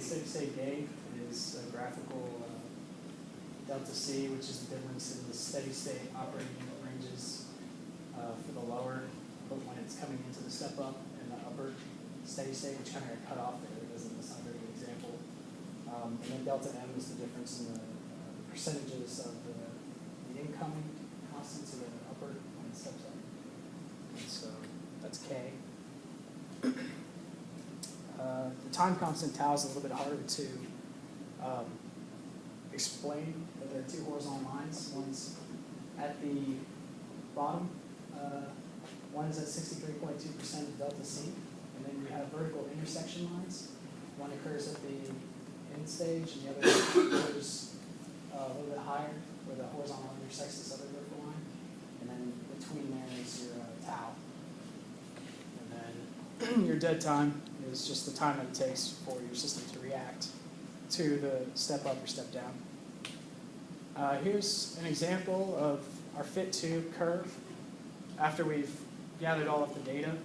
steady state gain is a graphical delta C, which is the difference in the steady state operating unit ranges for the lower, but when it's coming into the step up, and the upper steady state, which kind of got cut off there. That's not a very good example. And then delta M is the difference in the percentages of the incoming constant to the upper when it steps up. And so that's K. The time constant tau is a little bit harder to explain, but there are two horizontal lines. One's at the bottom. One is at 63.2% delta C, and then you have vertical intersection lines. One occurs at the end stage, and the other occurs a little bit higher, where the horizontal intersects this other vertical line. And then between there is your tau. And then your dead time is just the time that it takes for your system to react to the step up or step down. Here's an example of our fit tube curve after we've gathered all of the data.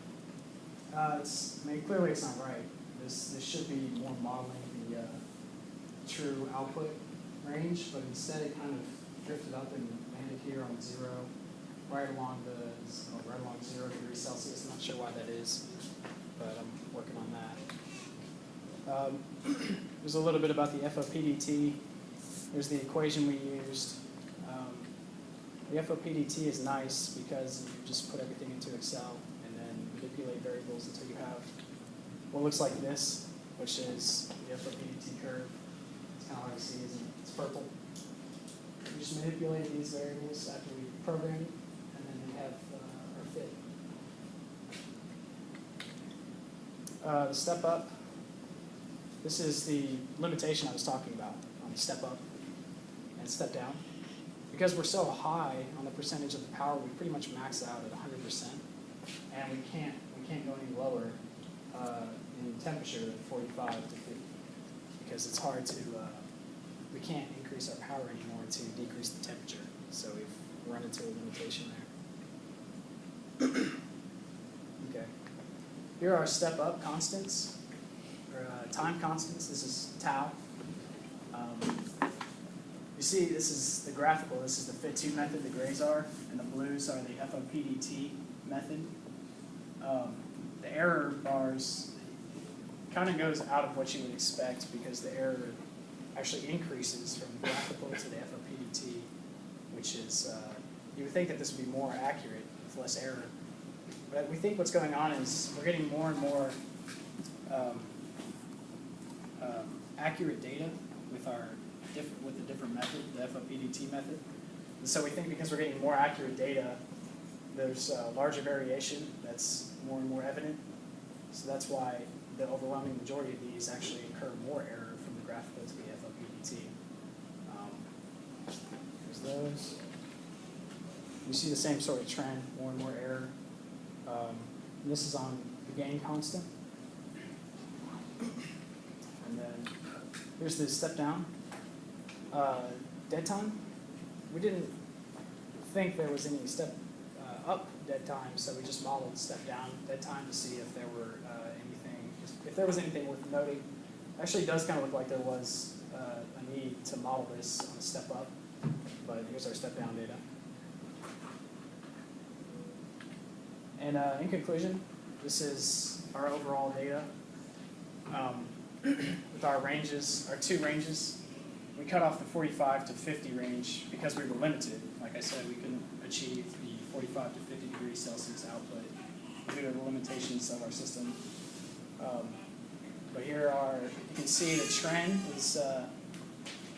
Clearly it's not right. This should be more modeling the true output range, but instead it kind of drifted up and landed here on 0, right along 0 degrees Celsius. I'm not sure why that is, but I'm working on that. There's a little bit about the FOPDT. There's the equation we used. The FOPDT is nice because you just put everything into Excel and then manipulate variables until you have what looks like this, which is the FOPDT curve. It's kind of hard to see, isn't it? It's purple. We just manipulate these variables after we program it, and then we have our fit. The step up. This is the limitation I was talking about on the step up and step down. Because we're so high on the percentage of the power, we pretty much max out at 100%, and we can't go any lower in temperature than 45 to 50, because it's hard to we can't increase our power anymore to decrease the temperature. So we've run into a limitation there. Okay. Here are our step up constants, or time constants. This is tau. You see, this is the graphical. This is the fit tube method, the grays are, and the blues are the FOPDT method. The error bars kind of goes out of what you would expect because the error actually increases from the graphical to the FOPDT, which is, you would think that this would be more accurate with less error. But we think what's going on is we're getting more and more accurate data with the different method, the FOPDT method. And so we think because we're getting more accurate data, there's larger variation that's more and more evident. So that's why the overwhelming majority of these actually incur more error from the graphical to the FOPDT. There's those. You see the same sort of trend, more and more error. And this is on the gain constant. And then here's the step down. Dead time. We didn't think there was any step up dead time, so we just modeled step down dead time to see if there were anything worth noting. It actually does kind of look like there was a need to model this on a step up, but here's our step down data. And in conclusion, this is our overall data with our ranges, our two ranges. We cut off the 45 to 50 range because we were limited. Like I said, we couldn't achieve the 45 to 50 degrees Celsius output due to the limitations of our system. But here you can see the trend is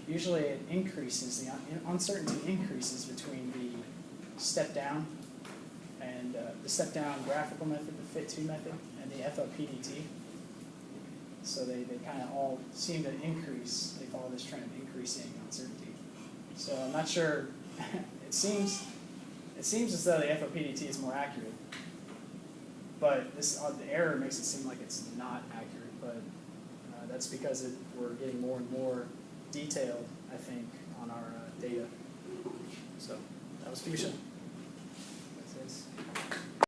usually it increases, the uncertainty increases between the step down and the step down graphical method, the fit tube method, and the FOPDT. So they kind of all seem to increase. They follow this trend of increasing uncertainty. So I'm not sure. It seems as though the FOPDT is more accurate, but the error makes it seem like it's not accurate. But that's because we're getting more and more detailed, I think, on our data. So that was Fuchsia.